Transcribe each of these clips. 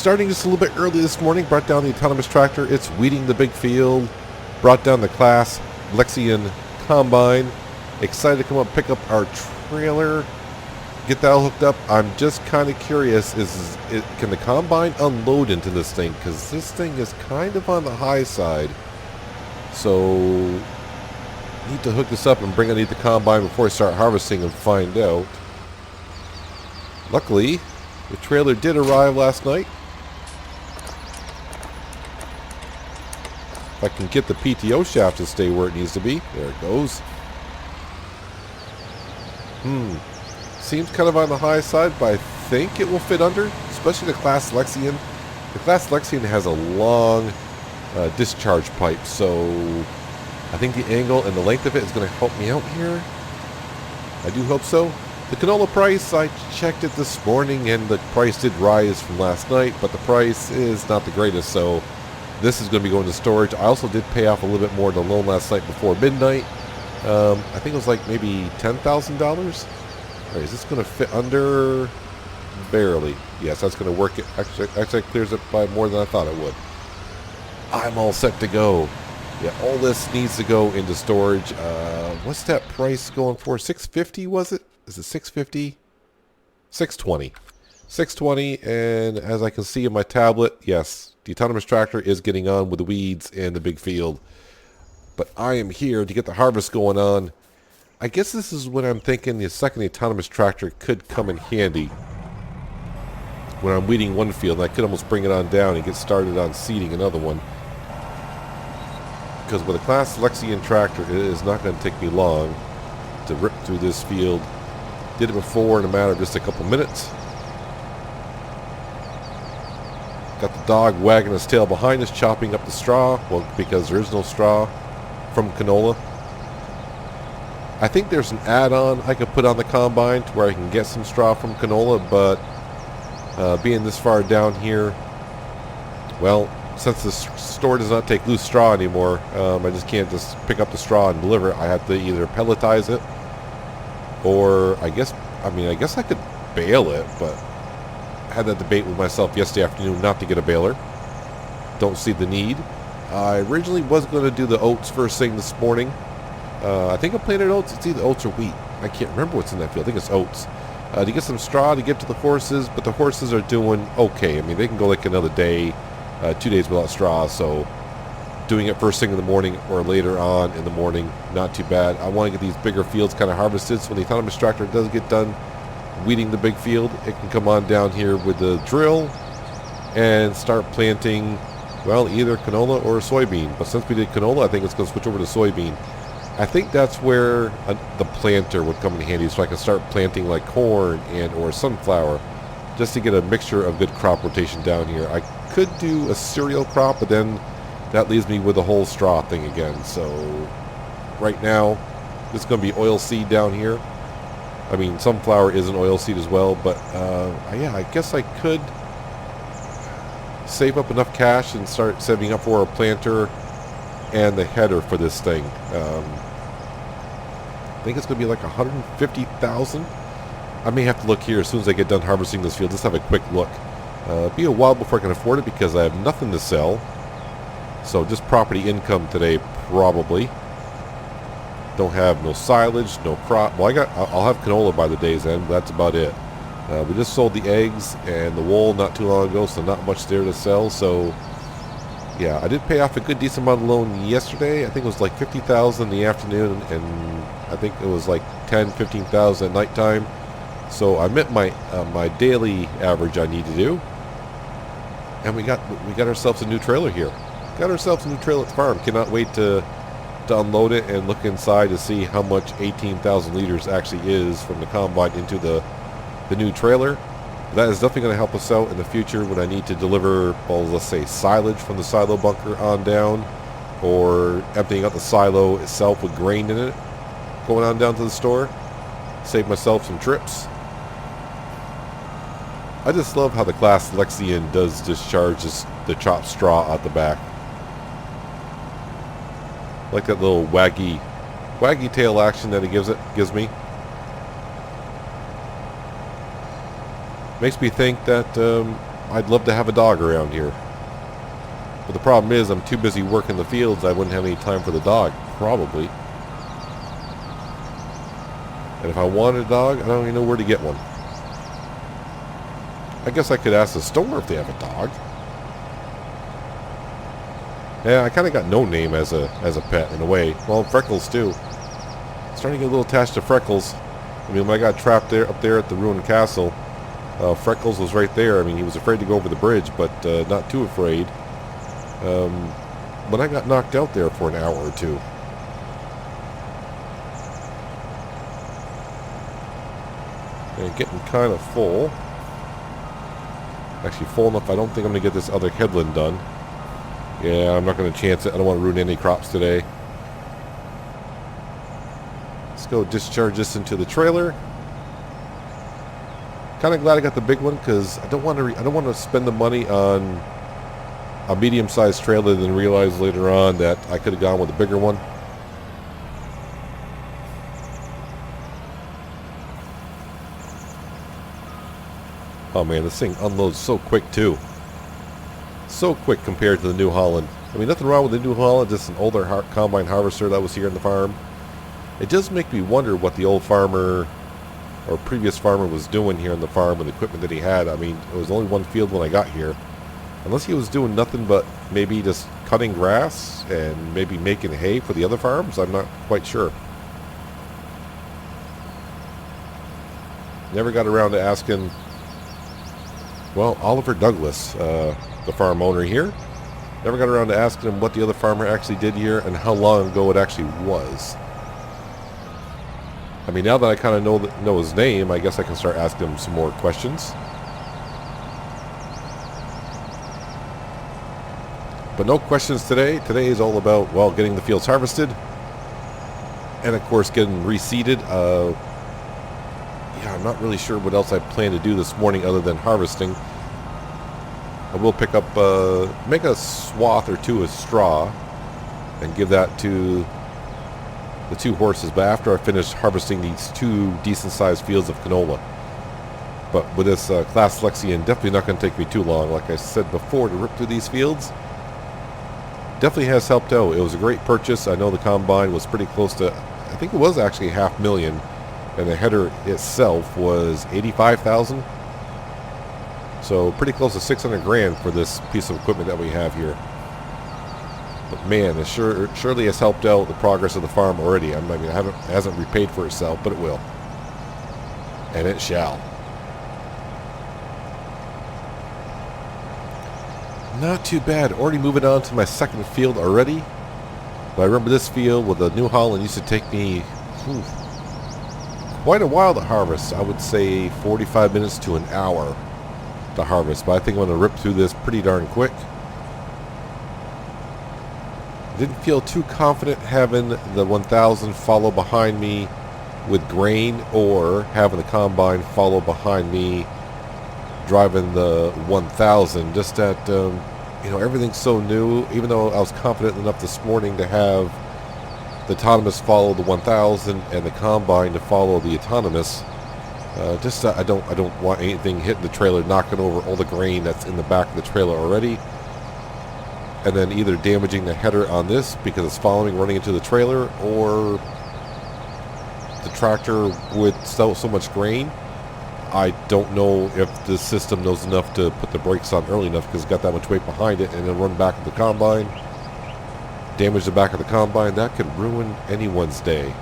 Starting just a little bit early this morning, brought down the autonomous tractor. It's weeding the big field. Brought down the class Lexion combine. Excited to come up and pick up our trailer. Get that all hooked up. I'm just kind of curious, can the combine unload into this thing? Because this thing is kind of on the high side. So, need to hook this up and bring underneath the combine before I start harvesting and find out. Luckily, the trailer did arrive last night. If I can get the PTO shaft to stay where it needs to be. There it goes. Seems kind of on the high side, but I think it will fit under, especially the Class Lexion. The Class Lexion has a long discharge pipe, so I think the angle and the length of it is going to help me out here. I do hope so. The canola price, I checked it this morning, and the price did rise from last night, but the price is not the greatest, so this is going to be going to storage. I also did pay off a little bit more than the loan last night before midnight. I think it was like maybe $10,000. Alright, is this going to fit under? Barely. Yes, that's going to work. Actually, it clears it by more than I thought it would. I'm all set to go. Yeah, all this needs to go into storage. What's that price going for? $650 was it? Is it $650? $620. $620, and as I can see in my tablet, yes, the autonomous tractor is getting on with the weeds and the big field. But I am here to get the harvest going on. I guess this is when I'm thinking the second autonomous tractor could come in handy. When I'm weeding one field, and I could almost bring it on down and get started on seeding another one. Because with a Class Lexion tractor, it is not going to take me long to rip through this field. Did it before in a matter of just a couple minutes. Got the dog wagging his tail behind us, chopping up the straw. Well, because there is no straw from canola. I think there's an add-on I could put on the combine to where I can get some straw from canola, but being this far down here, well, since the store does not take loose straw anymore, I just can't just pick up the straw and deliver it. I have to either pelletize it, or I guess I could bale it, but I had that debate with myself yesterday afternoon not to get a baler. Don't see the need. I originally was going to do the oats first thing this morning. I think I planted oats. It's either oats or wheat. I can't remember what's in that field. I think it's oats. To get some straw to give to the horses, but the horses are doing okay. I mean, they can go like another day, 2 days without straw, so doing it first thing in the morning or later on in the morning, not too bad. I want to get these bigger fields kind of harvested, so when the autonomous tractor does get done weeding the big field, it can come on down here with the drill and start planting, well, either canola or soybean. But since we did canola, I think it's going to switch over to soybean. I think that's where the planter would come in handy, so I can start planting like corn and or sunflower, just to get a mixture of good crop rotation down here. I could do a cereal crop, but then that leaves me with the whole straw thing again. So right now, this is going to be oil seed down here. I mean, sunflower is an oil seed as well, but yeah, I guess I could save up enough cash and start saving up for a planter and the header for this thing. I think it's going to be like $150,000. I may have to look here as soon as I get done harvesting this field. Just have a quick look. Be a while before I can afford it because I have nothing to sell. So just property income today, probably. Don't have no silage, no crop. Well, I'll have canola by the day's end, but that's about it. We just sold the eggs and the wool not too long ago, so not much there to sell. So yeah, I did pay off a good decent amount of loan yesterday. I think it was like $50,000 in the afternoon, and I think it was like $10,000-15,000 at nighttime. So I met my daily average I need to do, and we got ourselves a new trailer here. Got ourselves a new trailer at the farm. Cannot wait to unload it and look inside to see how much 18,000 liters actually is from the combine into the new trailer. That is definitely going to help us out in the future when I need to deliver, well, let's say silage from the silo bunker on down, or emptying out the silo itself with grain in it, going on down to the store. Save myself some trips. I just love how the Class Lexion does discharge the chopped straw out the back. Like that little waggy tail action that it gives me. Makes me think that I'd love to have a dog around here. But the problem is I'm too busy working the fields. I wouldn't have any time for the dog, probably. And if I wanted a dog, I don't even know where to get one. I guess I could ask the store if they have a dog. Yeah, I kind of got No Name as a pet in a way. Well, Freckles too. Starting to get a little attached to Freckles. I mean, when I got trapped up there at the ruined castle, Freckles was right there. I mean, he was afraid to go over the bridge, but not too afraid. When I got knocked out there for an hour or two. And getting kind of full. Actually, full enough I don't think I'm going to get this other headland done. Yeah, I'm not going to chance it. I don't want to ruin any crops today. Let's go discharge this into the trailer. Kind of glad I got the big one because I don't want to spend the money on a medium-sized trailer and then realize later on that I could have gone with a bigger one. Oh man, this thing unloads so quick too. So quick compared to the New Holland. I mean, nothing wrong with the New Holland, just an older combine harvester that was here in the farm. It does make me wonder what the old farmer or previous farmer was doing here on the farm with the equipment that he had. I mean, it was only one field when I got here. Unless he was doing nothing but maybe just cutting grass and maybe making hay for the other farms, I'm not quite sure. Never got around to asking, well, Oliver Douglas, the farm owner here, never got around to asking him what the other farmer actually did here and how long ago it actually was. I mean, now that I kind of know his name, I guess I can start asking him some more questions. But no questions today. Today is all about, well, getting the fields harvested. And, of course, getting reseeded. Yeah, I'm not really sure what else I plan to do this morning other than harvesting. I will pick up, make a swath or two of straw and give that to the two horses. But after I finish harvesting these two decent-sized fields of canola. But with this Class Lexian, definitely not going to take me too long. Like I said before, to rip through these fields definitely has helped out. It was a great purchase. I know the combine was pretty close to, I think it was actually $500,000, and the header itself was $85,000. So pretty close to 600 grand for this piece of equipment that we have here. But man, it surely has helped out the progress of the farm already. I mean, it hasn't repaid for itself, but it will, and it shall. Not too bad. Already moving on to my second field already. But I remember this field with the New Holland used to take me quite a while to harvest. I would say 45 minutes to an hour to harvest. But I think I'm going to rip through this pretty darn quick. Didn't feel too confident having the 1000 follow behind me with grain or having the combine follow behind me driving the 1000. Just that everything's so new. Even though I was confident enough this morning to have the autonomous follow the 1000 and the combine to follow the autonomous, I don't want anything hitting the trailer, knocking over all the grain that's in the back of the trailer already, and then either damaging the header on this because it's running into the trailer, or the tractor with so much grain. I don't know if the system knows enough to put the brakes on early enough because it's got that much weight behind it, and then run back of the combine, damage the back of the combine. That could ruin anyone's day.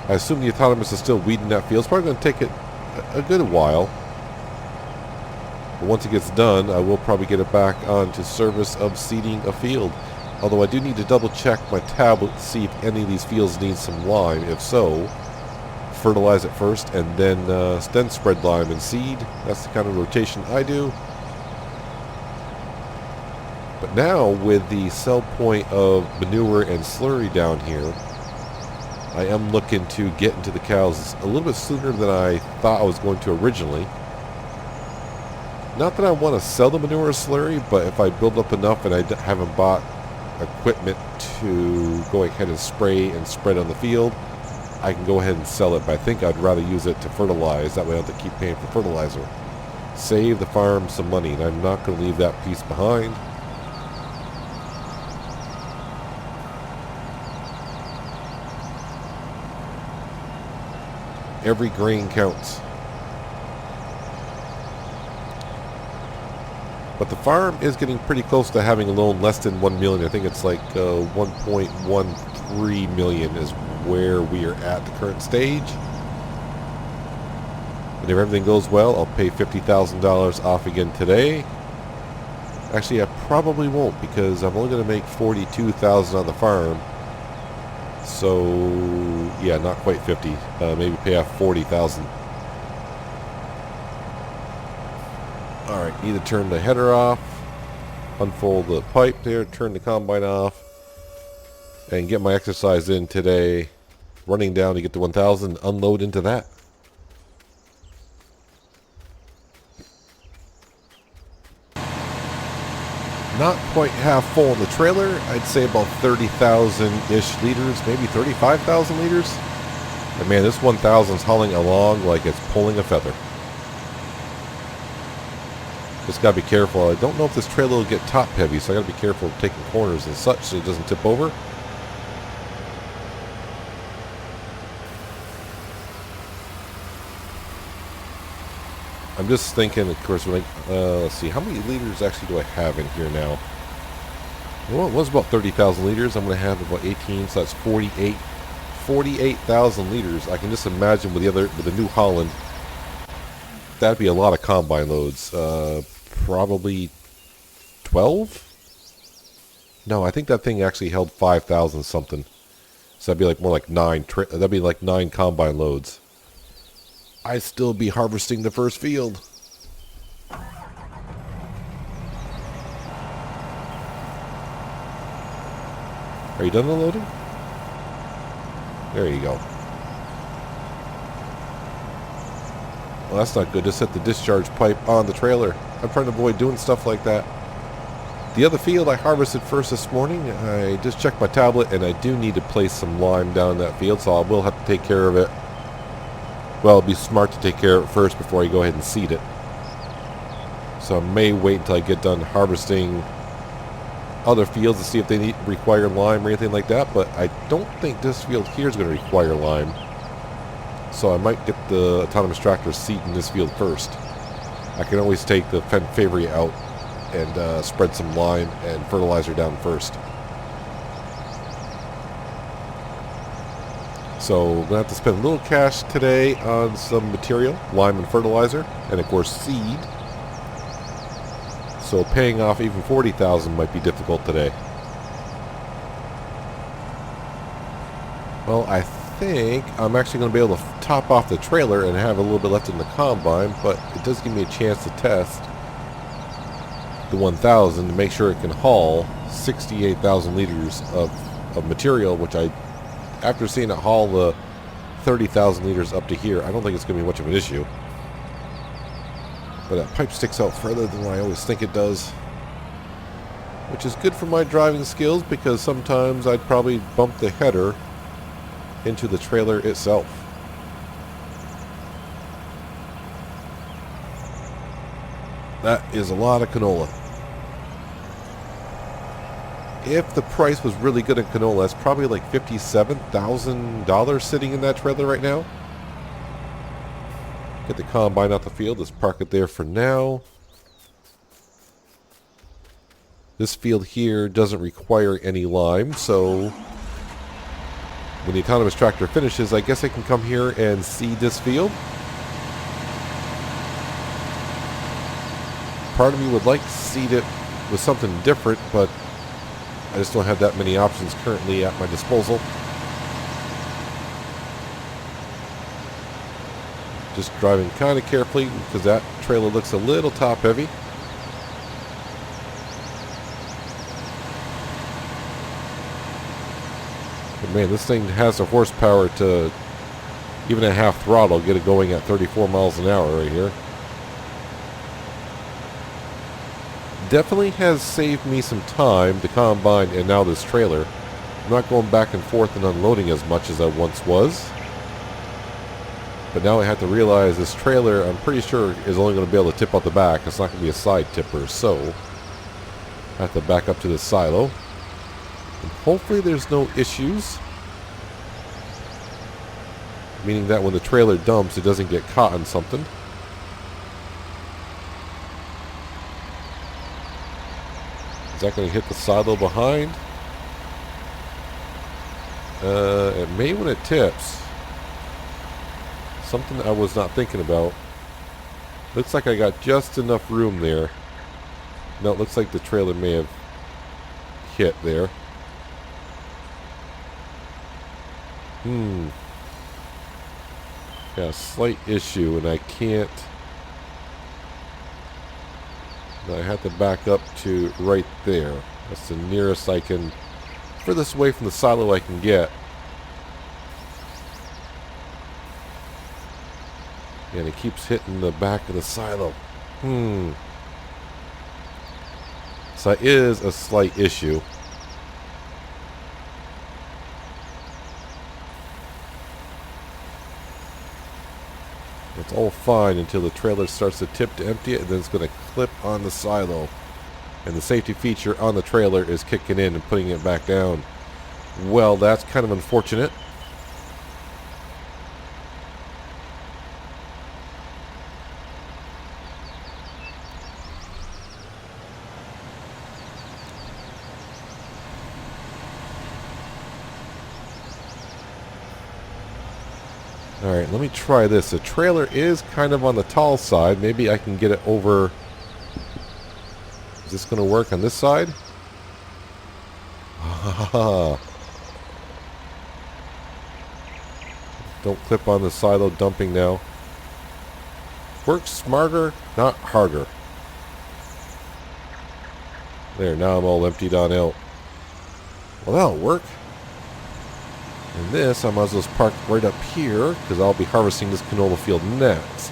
I assume the autonomous is still weeding that field. It's probably going to take it a good while. But once it gets done, I will probably get it back onto service of seeding a field. Although I do need to double check my tablet to see if any of these fields need some lime. If so, fertilize it first and then spread lime and seed. That's the kind of rotation I do. But now with the sell point of manure and slurry down here, I am looking to get into the cows a little bit sooner than I thought I was going to originally. Not that I want to sell the manure or slurry, but if I build up enough and I haven't bought equipment to go ahead and spray and spread on the field, I can go ahead and sell it, but I think I'd rather use it to fertilize. That way I don't have to keep paying for fertilizer. Save the farm some money, and I'm not going to leave that piece behind. Every grain counts. But the farm is getting pretty close to having a loan less than 1 million. I think it's like 1.13 million is where we are at the current stage. And if everything goes well, I'll pay $50,000 off again today. Actually, I probably won't, because I'm only going to make $42,000 on the farm. So, yeah, not quite 50. Maybe pay off $40,000. Alright, need to turn the header off, unfold the pipe there, turn the combine off, and get my exercise in today. Running down to get to 1,000, unload into that. Not quite half full in the trailer. I'd say about 30,000-ish liters, maybe 35,000 liters. And man, this 1,000 is hauling along like it's pulling a feather. Just gotta be careful. I don't know if this trailer will get top heavy, so I gotta be careful of taking corners and such so it doesn't tip over. I'm just thinking, of course, when let's see, how many liters actually do I have in here now? Well, it was about 30,000 liters. I'm going to have about 18, so that's 48,000 liters. I can just imagine with the New Holland, that'd be a lot of combine loads. Probably 12? No, I think that thing actually held 5,000 something. So that'd be like more like 9. That'd be like 9 combine loads. I'd still be harvesting the first field. Are you done unloading? There you go. Well, that's not good. Just set the discharge pipe on the trailer. I'm trying to avoid doing stuff like that. The other field I harvested first this morning. I just checked my tablet, and I do need to place some lime down that field, so I will have to take care of it. Well, it'd be smart to take care of it first before I go ahead and seed it. So I may wait until I get done harvesting other fields to see if they require lime or anything like that, but I don't think this field here is going to require lime. So I might get the autonomous tractor seed in this field first. I can always take the Fenfavery out and spread some lime and fertilizer down first. So I'm going to have to spend a little cash today on some material, lime and fertilizer, and of course seed. So paying off even 40,000 might be difficult today. Well, I think I'm actually going to be able to top off the trailer and have a little bit left in the combine, but it does give me a chance to test the 1,000 to make sure it can haul 68,000 liters of material, which after seeing it haul the 30,000 liters up to here, I don't think it's going to be much of an issue. But that pipe sticks out further than I always think it does, which is good for my driving skills, because sometimes I'd probably bump the header into the trailer itself. That is a lot of canola. If the price was really good in canola, that's probably like $57,000 sitting in that trailer right now. Get the combine out the field. Let's park it there for now. This field here doesn't require any lime, so when the autonomous tractor finishes, I guess I can come here and seed this field. Part of me would like to seed it with something different, but I just don't have that many options currently at my disposal. Just driving kind of carefully because that trailer looks a little top heavy. But man, this thing has the horsepower to, even at half throttle, get it going at 34 miles an hour right here. Definitely has saved me some time, the combine and now this trailer. I'm not going back and forth and unloading as much as I once was. But now I have to realize this trailer, I'm pretty sure, is only going to be able to tip out the back. It's not going to be a side tipper, so I have to back up to the silo. And hopefully there's no issues. Meaning that when the trailer dumps, it doesn't get caught on something. Is that going to hit the silo behind? It may when it tips. Something I was not thinking about. Looks like I got just enough room there. No, it looks like the trailer may have hit there. Yeah, slight issue, and I can't. I have to back up to right there. That's the nearest I can, furthest away from the silo I can get. And it keeps hitting the back of the silo. So that is a slight issue. It's all fine until the trailer starts to tip to empty it, and then it's going to clip on the silo. And the safety feature on the trailer is kicking in and putting it back down. Well, that's kind of unfortunate. Alright, let me try this. The trailer is kind of on the tall side. Maybe I can get it over. Is this going to work on this side? Don't clip on the silo dumping now. Work smarter, not harder. There, now I'm all emptied on out. Well, that'll work. And this, I might as well just park right up here, because I'll be harvesting this canola field next.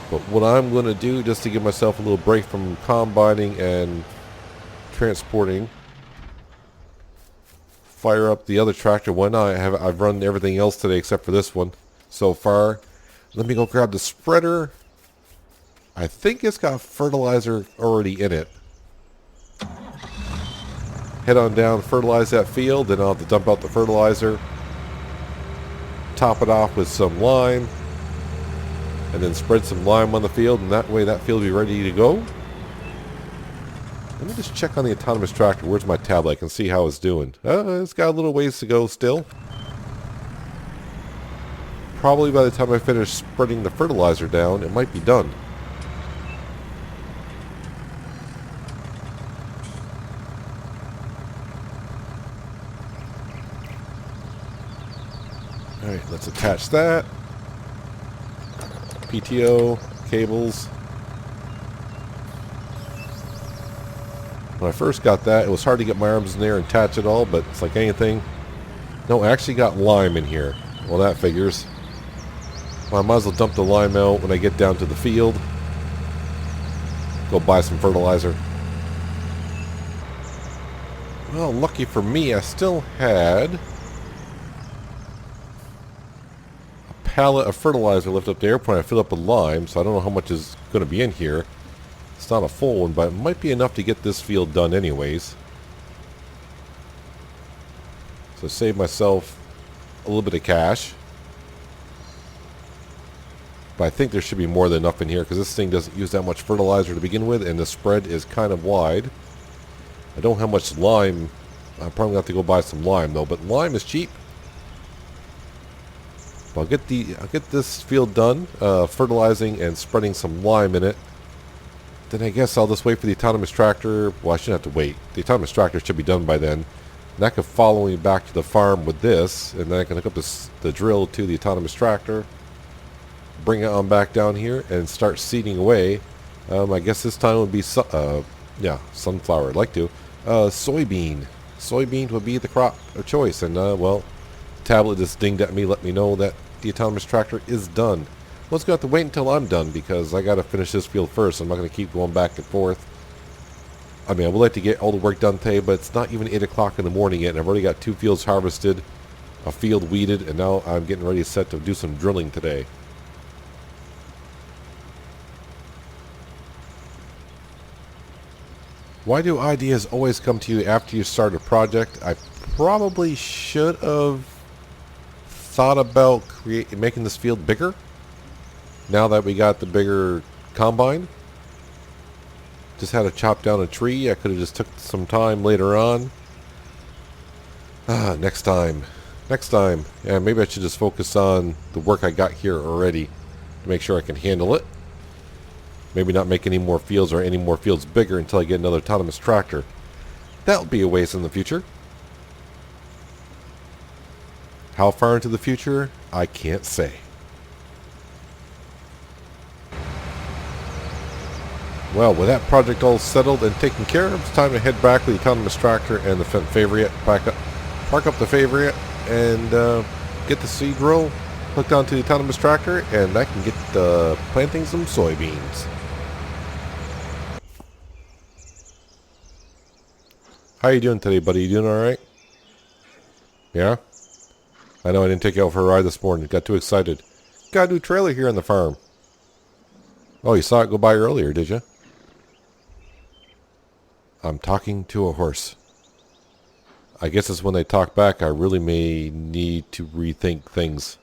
But what I'm going to do, just to give myself a little break from combining and transporting, fire up the other tractor. Why not? I've run everything else today except for this one so far. Let me go grab the spreader. I think it's got fertilizer already in it. Head on down, fertilize that field, then I'll have to dump out the fertilizer. Top it off with some lime. And then spread some lime on the field, and that way that field will be ready to go. Let me just check on the autonomous tractor. Where's my tablet? I can see how it's doing. It's got a little ways to go still. Probably by the time I finish spreading the fertilizer down, it might be done. Alright, let's attach that. PTO, cables. When I first got that, it was hard to get my arms in there and attach it all, but it's like anything. No, I actually got lime in here. Well, that figures. Well, I might as well dump the lime out when I get down to the field. Go buy some fertilizer. Well, lucky for me, I still had pallet of fertilizer left up there when I fill up with lime, so I don't know how much is going to be in here. It's not a full one, but it might be enough to get this field done anyways. So save myself a little bit of cash. But I think there should be more than enough in here because this thing doesn't use that much fertilizer to begin with, and the spread is kind of wide. I don't have much lime. I'm probably going to have to go buy some lime though, but lime is cheap. I'll get this field done, fertilizing and spreading some lime in it. Then I guess I'll just wait for the autonomous tractor. Well, I shouldn't have to wait. The autonomous tractor should be done by then. And that could follow me back to the farm with this, and then I can hook up the drill to the autonomous tractor, bring it on back down here, and start seeding away. I guess this time would be sunflower. I'd like to. Soybean. Soybean would be the crop of choice, and well, the tablet just dinged at me, let me know that the autonomous tractor is done. Well, it's going to have to wait until I'm done because I got to finish this field first. I'm not going to keep going back and forth. I mean, I would like to get all the work done today, but it's not even 8 o'clock in the morning yet, and I've already got 2 fields harvested, a field weeded, and now I'm getting ready to set to do some drilling today. Why do ideas always come to you after you start a project? I probably should have thought about making this field bigger. Now that we got the bigger combine. Just had to chop down a tree. I could have just took some time later on. Next time. Next time. Yeah, maybe I should just focus on the work I got here already to make sure I can handle it. Maybe not make any more fields or any more fields bigger until I get another autonomous tractor. That'll be a ways in the future. How far into the future? I can't say. Well, with that project all settled and taken care of, it's time to head back with the autonomous tractor and the Favorite. Park up the Favorite and get the seed row hooked onto the autonomous tractor, and I can get planting some soybeans. How you doing today, buddy? You doing all right? Yeah? I know I didn't take you out for a ride this morning. Got too excited. Got a new trailer here on the farm. Oh, you saw it go by earlier, did you? I'm talking to a horse. I guess it's when they talk back I really may need to rethink things.